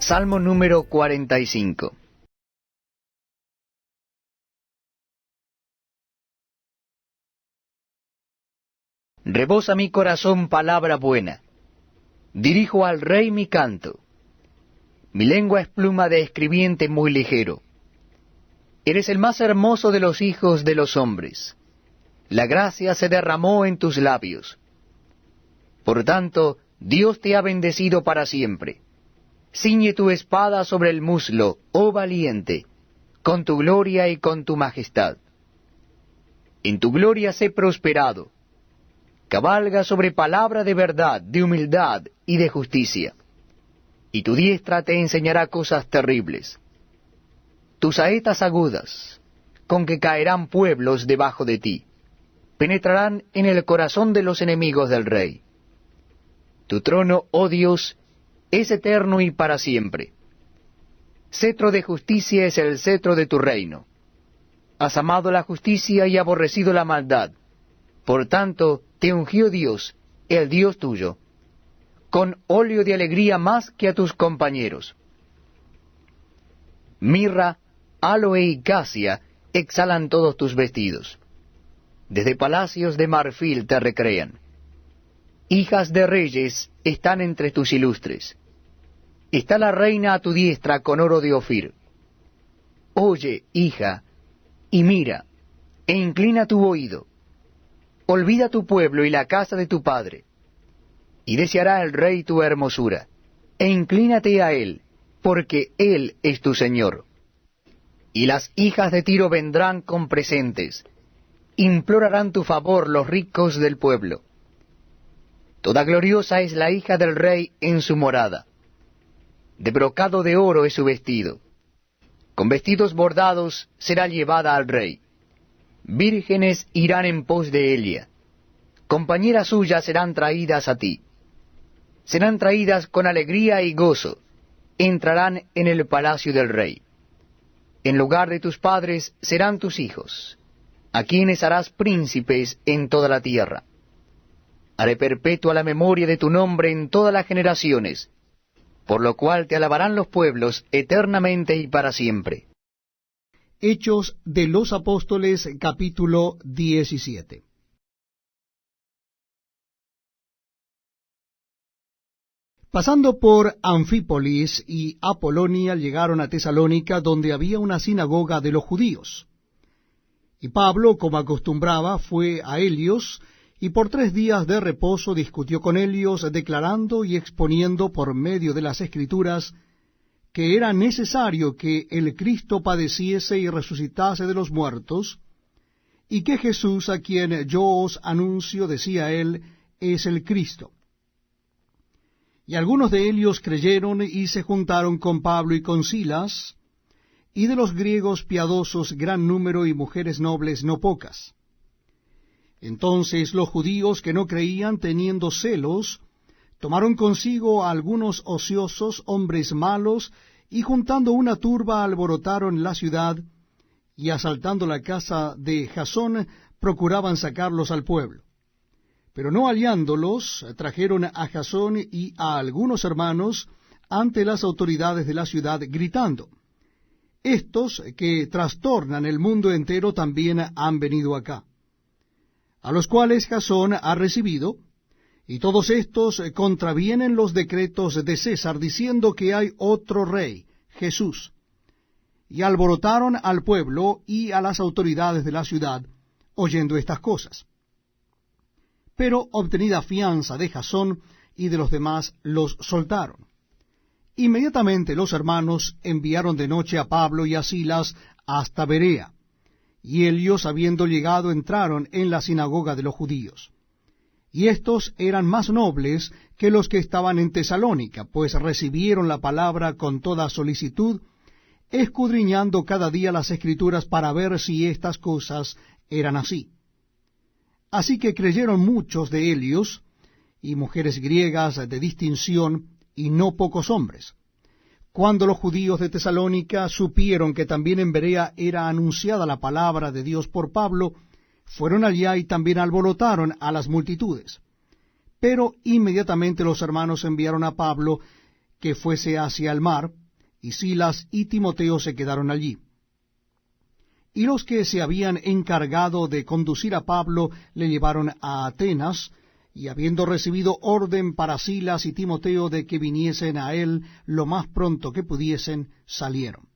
Salmo número 45. Rebosa mi corazón palabra buena. Dirijo al Rey mi canto. Mi lengua es pluma de escribiente muy ligero. Eres el más hermoso de los hijos de los hombres. La gracia se derramó en tus labios. Por tanto, Dios te ha bendecido para siempre. Ciñe tu espada sobre el muslo, oh valiente, con tu gloria y con tu majestad. En tu gloria sé prosperado. Cabalga sobre palabra de verdad, de humildad y de justicia. Y tu diestra te enseñará cosas terribles. Tus saetas agudas, con que caerán pueblos debajo de ti, penetrarán en el corazón de los enemigos del rey. Tu trono, oh Dios, es eterno y para siempre. Cetro de justicia es el cetro de tu reino. Has amado la justicia y aborrecido la maldad. Por tanto, te ungió Dios, el Dios tuyo, con óleo de alegría más que a tus compañeros. Mirra, áloe y casia exhalan todos tus vestidos. Desde palacios de marfil te recrean. Hijas de reyes están entre tus ilustres. Está la reina a tu diestra con oro de Ofir. Oye, hija, y mira, e inclina tu oído. Olvida tu pueblo y la casa de tu padre. Y deseará el rey tu hermosura, e inclínate a él, porque él es tu Señor. Y las hijas de Tiro vendrán con presentes, implorarán tu favor los ricos del pueblo. Toda gloriosa es la hija del rey en su morada. De brocado de oro es su vestido. Con vestidos bordados será llevada al rey. Vírgenes irán en pos de ella. Compañeras suyas serán traídas a ti. Serán traídas con alegría y gozo. Entrarán en el palacio del rey. En lugar de tus padres serán tus hijos, a quienes harás príncipes en toda la tierra. Haré perpetua la memoria de tu nombre en todas las generaciones, por lo cual te alabarán los pueblos eternamente y para siempre. Hechos de los Apóstoles, capítulo 17. Pasando por Anfípolis y Apolonia, llegaron a Tesalónica, donde había una sinagoga de los judíos. Y Pablo, como acostumbraba, fue a ellos, y por 3 días de reposo discutió con ellos, declarando y exponiendo por medio de las Escrituras que era necesario que el Cristo padeciese y resucitase de los muertos, y que Jesús, a quien yo os anuncio, decía él, es el Cristo. Y algunos de ellos creyeron y se juntaron con Pablo y con Silas, y de los griegos piadosos gran número y mujeres nobles no pocas. Entonces los judíos que no creían, teniendo celos, tomaron consigo a algunos ociosos, hombres malos, y juntando una turba alborotaron la ciudad, y asaltando la casa de Jasón, procuraban sacarlos al pueblo. Pero no hallándolos, trajeron a Jasón y a algunos hermanos ante las autoridades de la ciudad, gritando: estos que trastornan el mundo entero también han venido acá. A los cuales Jasón ha recibido, y todos estos contravienen los decretos de César, diciendo que hay otro rey, Jesús. Y alborotaron al pueblo y a las autoridades de la ciudad, oyendo estas cosas. Pero obtenida fianza de Jasón y de los demás, los soltaron. Inmediatamente los hermanos enviaron de noche a Pablo y a Silas hasta Berea, y ellos, habiendo llegado, entraron en la sinagoga de los judíos. Y estos eran más nobles que los que estaban en Tesalónica, pues recibieron la palabra con toda solicitud, escudriñando cada día las Escrituras para ver si estas cosas eran así. Así que creyeron muchos de ellos, y mujeres griegas de distinción, y no pocos hombres. Cuando los judíos de Tesalónica supieron que también en Berea era anunciada la palabra de Dios por Pablo, fueron allá y también alborotaron a las multitudes. Pero inmediatamente los hermanos enviaron a Pablo, que fuese hacia el mar, y Silas y Timoteo se quedaron allí. Y los que se habían encargado de conducir a Pablo le llevaron a Atenas, y habiendo recibido orden para Silas y Timoteo de que viniesen a él lo más pronto que pudiesen, salieron.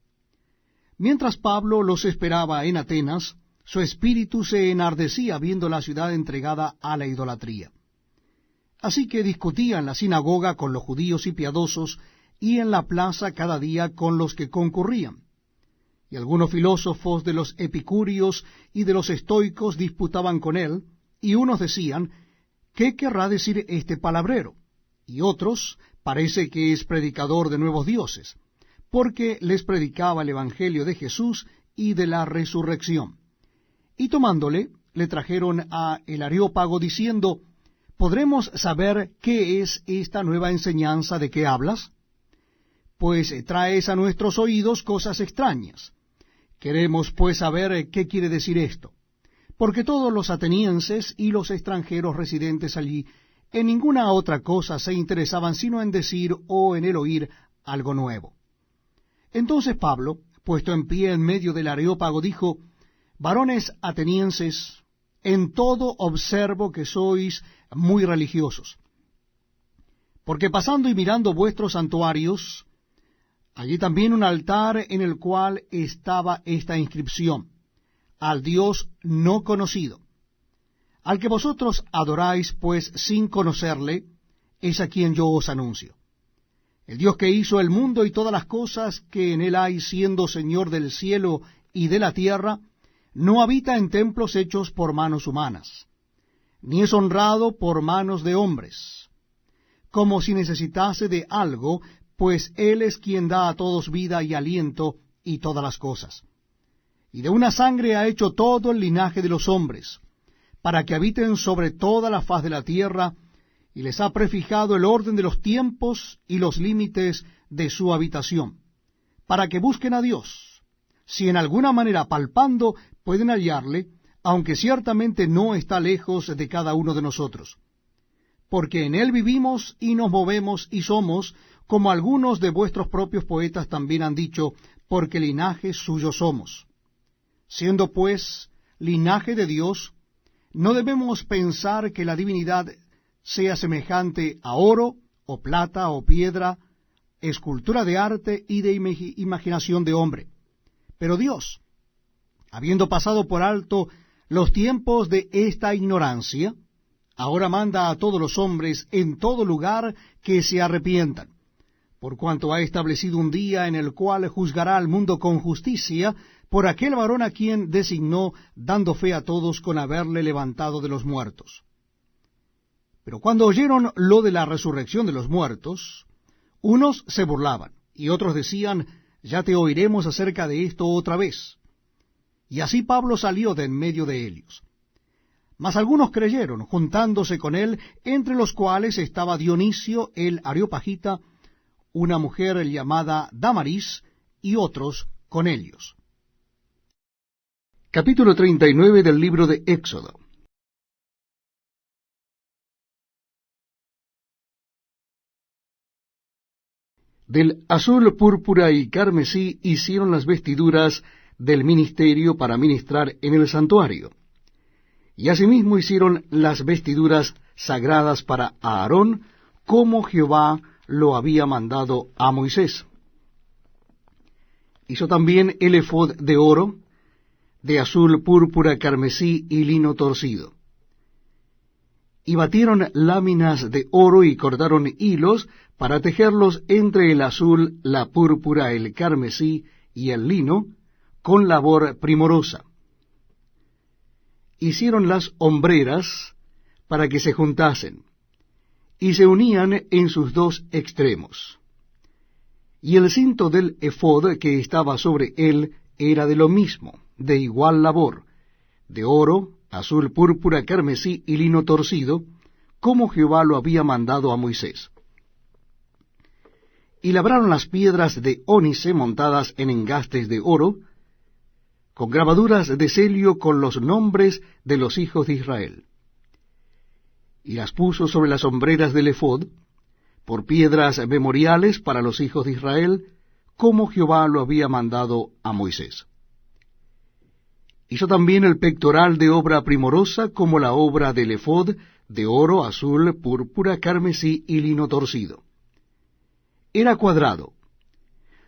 Mientras Pablo los esperaba en Atenas, su espíritu se enardecía viendo la ciudad entregada a la idolatría. Así que discutía en la sinagoga con los judíos y piadosos, y en la plaza cada día con los que concurrían. Y algunos filósofos de los epicúreos y de los estoicos disputaban con él, y unos decían, ¿qué querrá decir este palabrero? Y otros, parece que es predicador de nuevos dioses, porque les predicaba el evangelio de Jesús y de la resurrección. Y tomándole, le trajeron a el Areópago diciendo, ¿podremos saber qué es esta nueva enseñanza de que hablas? Pues traes a nuestros oídos cosas extrañas. Queremos pues saber qué quiere decir esto, porque todos los atenienses y los extranjeros residentes allí en ninguna otra cosa se interesaban sino en decir o en el oír algo nuevo. Entonces Pablo, puesto en pie en medio del Areópago, dijo, varones atenienses, en todo observo que sois muy religiosos, porque pasando y mirando vuestros santuarios, allí también un altar en el cual estaba esta inscripción, al Dios no conocido, al que vosotros adoráis, pues sin conocerle, es a quien yo os anuncio. El Dios que hizo el mundo y todas las cosas que en él hay, siendo Señor del cielo y de la tierra, no habita en templos hechos por manos humanas, ni es honrado por manos de hombres, como si necesitase de algo, pues él es quien da a todos vida y aliento y todas las cosas. Y de una sangre ha hecho todo el linaje de los hombres, para que habiten sobre toda la faz de la tierra, y les ha prefijado el orden de los tiempos y los límites de su habitación, para que busquen a Dios, si en alguna manera palpando pueden hallarle, aunque ciertamente no está lejos de cada uno de nosotros. Porque en él vivimos y nos movemos y somos, como algunos de vuestros propios poetas también han dicho, porque linaje suyo somos. Siendo pues linaje de Dios, no debemos pensar que la divinidad sea semejante a oro, o plata, o piedra, escultura de arte y de imaginación de hombre. Pero Dios, habiendo pasado por alto los tiempos de esta ignorancia, ahora manda a todos los hombres en todo lugar que se arrepientan, por cuanto ha establecido un día en el cual juzgará al mundo con justicia por aquel varón a quien designó, dando fe a todos con haberle levantado de los muertos. Pero cuando oyeron lo de la resurrección de los muertos, unos se burlaban, y otros decían, ya te oiremos acerca de esto otra vez. Y así Pablo salió de en medio de ellos. Mas algunos creyeron, juntándose con él, entre los cuales estaba Dionisio el Areopagita, una mujer llamada Damaris, y otros con ellos. Capítulo 39 del libro de Éxodo. Del azul, púrpura y carmesí hicieron las vestiduras del ministerio para ministrar en el santuario. Y asimismo hicieron las vestiduras sagradas para Aarón, como Jehová lo había mandado a Moisés. Hizo también el efod de oro, de azul, púrpura, carmesí y lino torcido. Y batieron láminas de oro y cortaron hilos para tejerlos entre el azul, la púrpura, el carmesí y el lino, con labor primorosa. Hicieron las hombreras para que se juntasen, y se unían en sus dos extremos. Y el cinto del efod que estaba sobre él era de lo mismo, de igual labor, de oro, azul, púrpura, carmesí y lino torcido, como Jehová lo había mandado a Moisés. Y labraron las piedras de ónice montadas en engastes de oro, con grabaduras de celio con los nombres de los hijos de Israel. Y las puso sobre las hombreras del efod, por piedras memoriales para los hijos de Israel, como Jehová lo había mandado a Moisés. Hizo también el pectoral de obra primorosa, como la obra del ephod, de oro, azul, púrpura, carmesí y lino torcido. Era cuadrado.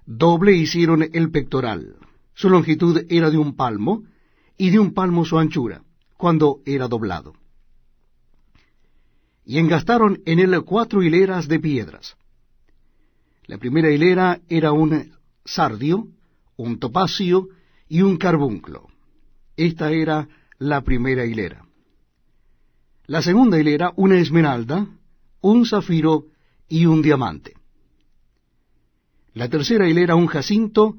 Doble hicieron el pectoral. Su longitud era de 1 palmo, y de 1 palmo su anchura, cuando era doblado. Y engastaron en él 4 hileras de piedras. La primera hilera era un sardio, un topacio y un carbunclo. Esta era la primera hilera. La segunda hilera, una esmeralda, un zafiro y un diamante. La tercera hilera, un jacinto,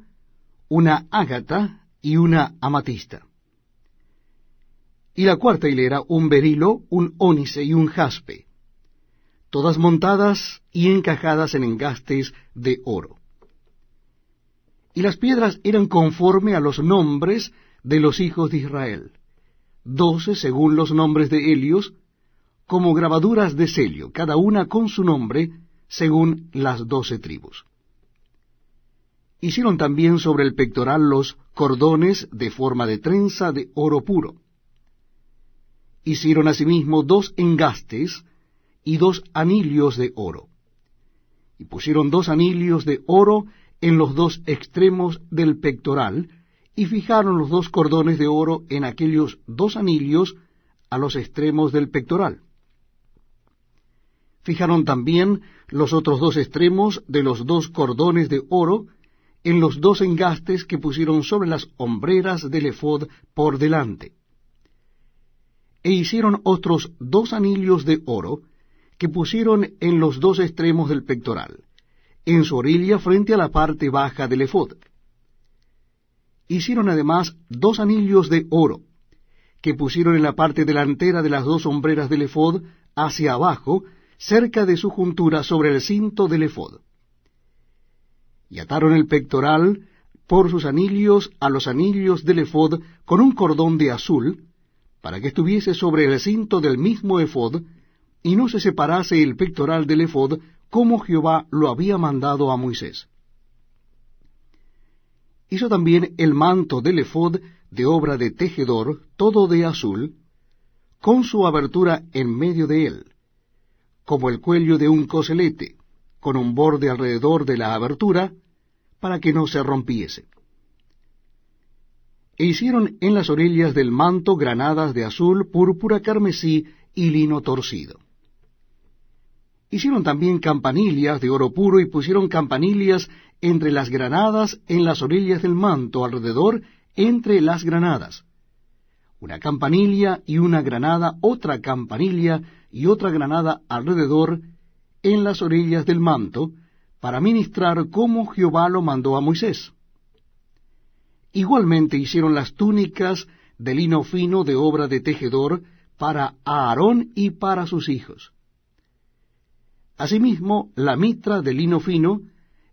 una ágata y una amatista. Y la cuarta hilera, un berilo, un ónice y un jaspe, todas montadas y encajadas en engastes de oro. Y las piedras eran conforme a los nombres de los hijos de Israel, 12 según los nombres de Helios, como grabaduras de sello, cada una con su nombre, según las 12 tribus. Hicieron también sobre el pectoral los cordones de forma de trenza de oro puro. Hicieron asimismo 2 engastes y 2 anillos de oro. Y pusieron 2 anillos de oro en los 2 extremos del pectoral, y fijaron los 2 cordones de oro en aquellos 2 anillos a los extremos del pectoral. Fijaron también los otros 2 extremos de los 2 cordones de oro en los 2 engastes que pusieron sobre las hombreras del ephod por delante. E hicieron otros 2 anillos de oro que pusieron en los 2 extremos del pectoral, en su orilla frente a la parte baja del ephod. Hicieron además 2 anillos de oro, que pusieron en la parte delantera de las 2 hombreras del ephod hacia abajo, cerca de su juntura sobre el cinto del ephod. Y ataron el pectoral por sus anillos a los anillos del ephod con un cordón de azul, para que estuviese sobre el cinto del mismo ephod, y no se separase el pectoral del ephod, como Jehová lo había mandado a Moisés. Hizo también el manto del ephod de obra de tejedor, todo de azul, con su abertura en medio de él, como el cuello de un coselete, con un borde alrededor de la abertura, para que no se rompiese. E hicieron en las orillas del manto granadas de azul, púrpura, carmesí y lino torcido. Hicieron también campanillas de oro puro, y pusieron campanillas entre las granadas en las orillas del manto, alrededor entre las granadas. Una campanilla y una granada, otra campanilla y otra granada alrededor en las orillas del manto, para ministrar como Jehová lo mandó a Moisés. Igualmente hicieron las túnicas de lino fino de obra de tejedor para Aarón y para sus hijos. Asimismo, la mitra de lino fino,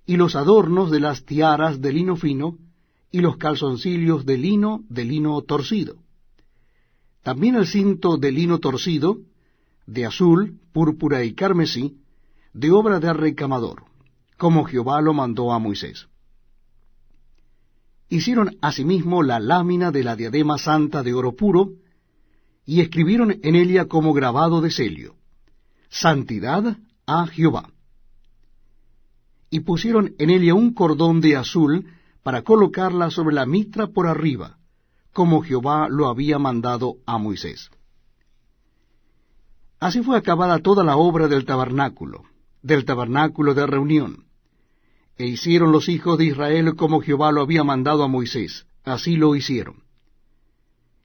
y los adornos de las tiaras de lino fino, y los calzoncillos de lino torcido. También el cinto de lino torcido, de azul, púrpura y carmesí, de obra de recamador, como Jehová lo mandó a Moisés. Hicieron asimismo la lámina de la diadema santa de oro puro, y escribieron en ella como grabado de sello: Santidad a Jehová. Y pusieron en ella un cordón de azul para colocarla sobre la mitra por arriba, como Jehová lo había mandado a Moisés. Así fue acabada toda la obra del tabernáculo de reunión. E hicieron los hijos de Israel como Jehová lo había mandado a Moisés, así lo hicieron.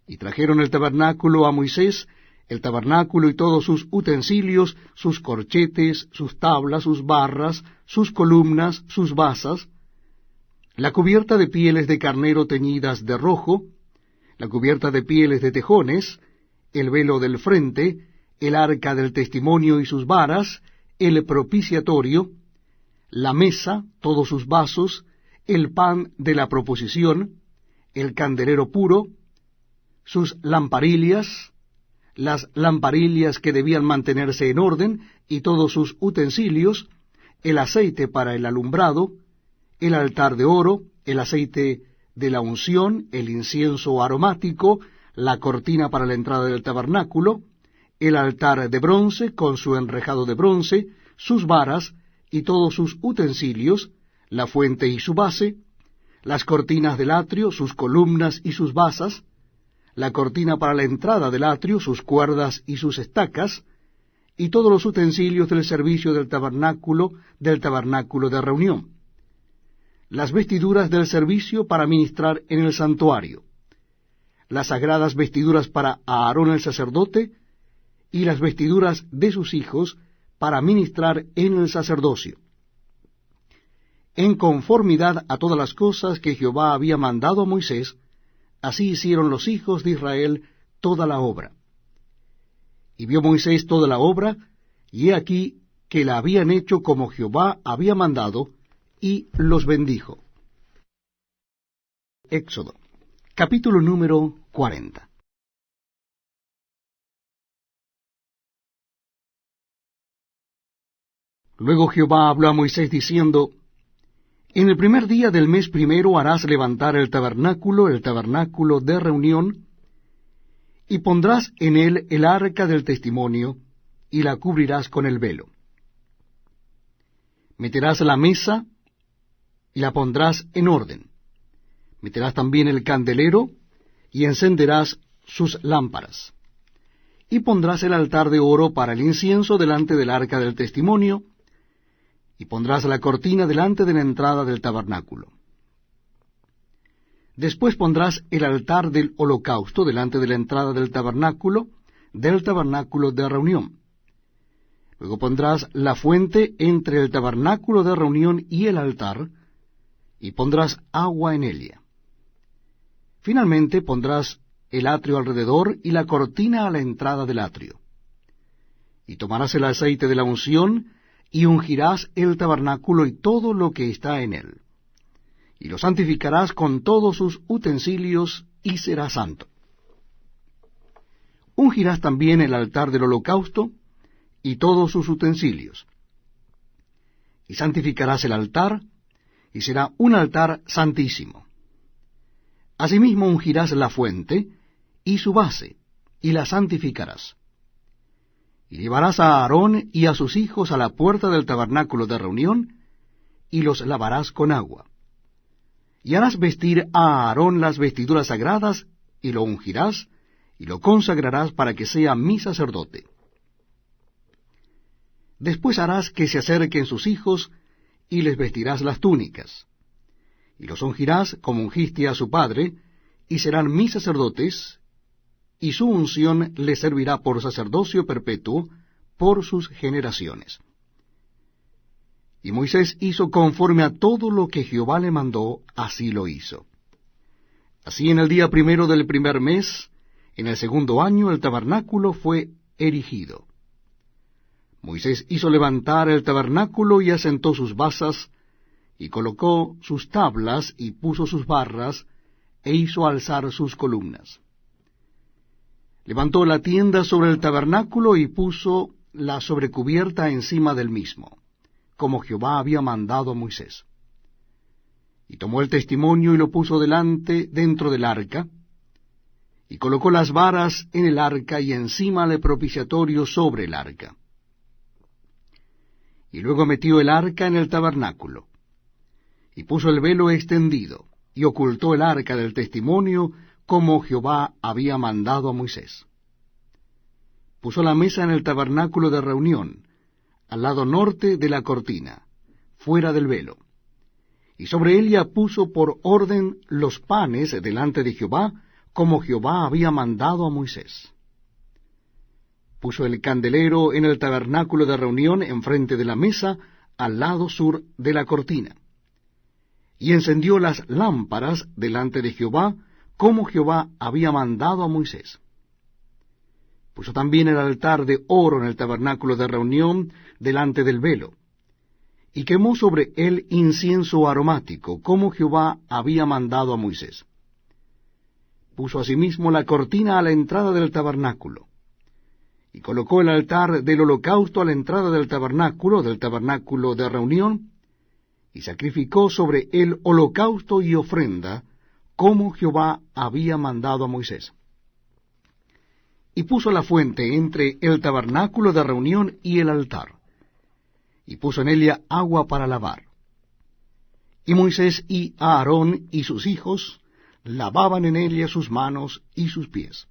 Y trajeron el tabernáculo a Moisés, el tabernáculo y todos sus utensilios, sus corchetes, sus tablas, sus barras, sus columnas, sus basas, la cubierta de pieles de carnero teñidas de rojo, la cubierta de pieles de tejones, el velo del frente, el arca del testimonio y sus varas, el propiciatorio, la mesa, todos sus vasos, el pan de la proposición, el candelero puro, sus lamparillas, las lamparillas que debían mantenerse en orden, y todos sus utensilios, el aceite para el alumbrado, el altar de oro, el aceite de la unción, el incienso aromático, la cortina para la entrada del tabernáculo, el altar de bronce con su enrejado de bronce, sus varas y todos sus utensilios, la fuente y su base, las cortinas del atrio, sus columnas y sus basas, la cortina para la entrada del atrio, sus cuerdas y sus estacas, y todos los utensilios del servicio del tabernáculo de reunión, las vestiduras del servicio para ministrar en el santuario, las sagradas vestiduras para Aarón el sacerdote, y las vestiduras de sus hijos para ministrar en el sacerdocio, en conformidad a todas las cosas que Jehová había mandado a Moisés. Así hicieron los hijos de Israel toda la obra. Y vio Moisés toda la obra, y he aquí que la habían hecho como Jehová había mandado, y los bendijo. Éxodo, capítulo número 40. Luego Jehová habló a Moisés diciendo: En el primer día del mes primero harás levantar el tabernáculo de reunión, y pondrás en él el arca del testimonio, y la cubrirás con el velo. Meterás la mesa, y la pondrás en orden. Meterás también el candelero, y encenderás sus lámparas. Y pondrás el altar de oro para el incienso delante del arca del testimonio, y pondrás la cortina delante de la entrada del tabernáculo. Después pondrás el altar del holocausto delante de la entrada del tabernáculo de reunión. Luego pondrás la fuente entre el tabernáculo de reunión y el altar, y pondrás agua en ella. Finalmente pondrás el atrio alrededor y la cortina a la entrada del atrio. Y tomarás el aceite de la unción, y ungirás el tabernáculo y todo lo que está en él, y lo santificarás con todos sus utensilios, y será santo. Ungirás también el altar del holocausto, y todos sus utensilios, y santificarás el altar, y será un altar santísimo. Asimismo ungirás la fuente, y su base, y la santificarás. Y llevarás a Aarón y a sus hijos a la puerta del tabernáculo de reunión, y los lavarás con agua. Y harás vestir a Aarón las vestiduras sagradas, y lo ungirás, y lo consagrarás para que sea mi sacerdote. Después harás que se acerquen sus hijos, y les vestirás las túnicas. Y los ungirás como ungiste a su padre, y serán mis sacerdotes, y su unción les servirá por sacerdocio perpetuo por sus generaciones. Y Moisés hizo conforme a todo lo que Jehová le mandó, así lo hizo. Así en el día primero del primer mes, en el segundo año, el tabernáculo fue erigido. Moisés hizo levantar el tabernáculo y asentó sus basas, y colocó sus tablas, y puso sus barras, e hizo alzar sus columnas. Levantó la tienda sobre el tabernáculo y puso la sobrecubierta encima del mismo, como Jehová había mandado a Moisés. Y tomó el testimonio y lo puso dentro del arca, y colocó las varas en el arca y encima el propiciatorio sobre el arca. Y luego metió el arca en el tabernáculo, y puso el velo extendido, y ocultó el arca del testimonio, como Jehová había mandado a Moisés. Puso la mesa en el tabernáculo de reunión, al lado norte de la cortina, fuera del velo. Y sobre ella puso por orden los panes delante de Jehová, como Jehová había mandado a Moisés. Puso el candelero en el tabernáculo de reunión enfrente de la mesa, al lado sur de la cortina. Y encendió las lámparas delante de Jehová, como Jehová había mandado a Moisés. Puso también el altar de oro en el tabernáculo de reunión delante del velo, y quemó sobre él incienso aromático, como Jehová había mandado a Moisés. Puso asimismo la cortina a la entrada del tabernáculo, y colocó el altar del holocausto a la entrada del tabernáculo de reunión, y sacrificó sobre él holocausto y ofrenda, como Jehová había mandado a Moisés. Y puso la fuente entre el tabernáculo de reunión y el altar, y puso en ella agua para lavar. Y Moisés y Aarón y sus hijos lavaban en ella sus manos y sus pies.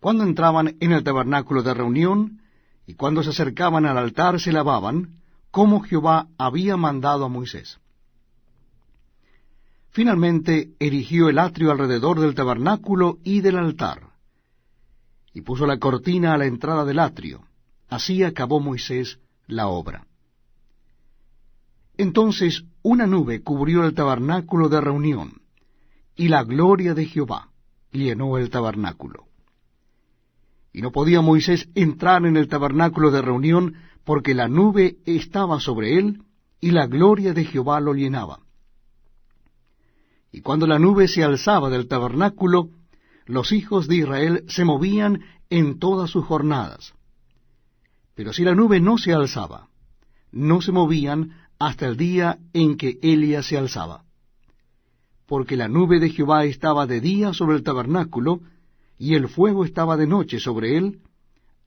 Cuando entraban en el tabernáculo de reunión, y cuando se acercaban al altar se lavaban, como Jehová había mandado a Moisés. Finalmente erigió el atrio alrededor del tabernáculo y del altar, y puso la cortina a la entrada del atrio. Así acabó Moisés la obra. Entonces una nube cubrió el tabernáculo de reunión, y la gloria de Jehová llenó el tabernáculo. Y no podía Moisés entrar en el tabernáculo de reunión, porque la nube estaba sobre él, y la gloria de Jehová lo llenaba. Y cuando la nube se alzaba del tabernáculo, los hijos de Israel se movían en todas sus jornadas. Pero si la nube no se alzaba, no se movían hasta el día en que Elías se alzaba. Porque la nube de Jehová estaba de día sobre el tabernáculo, y el fuego estaba de noche sobre él,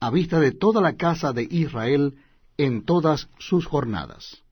a vista de toda la casa de Israel en todas sus jornadas.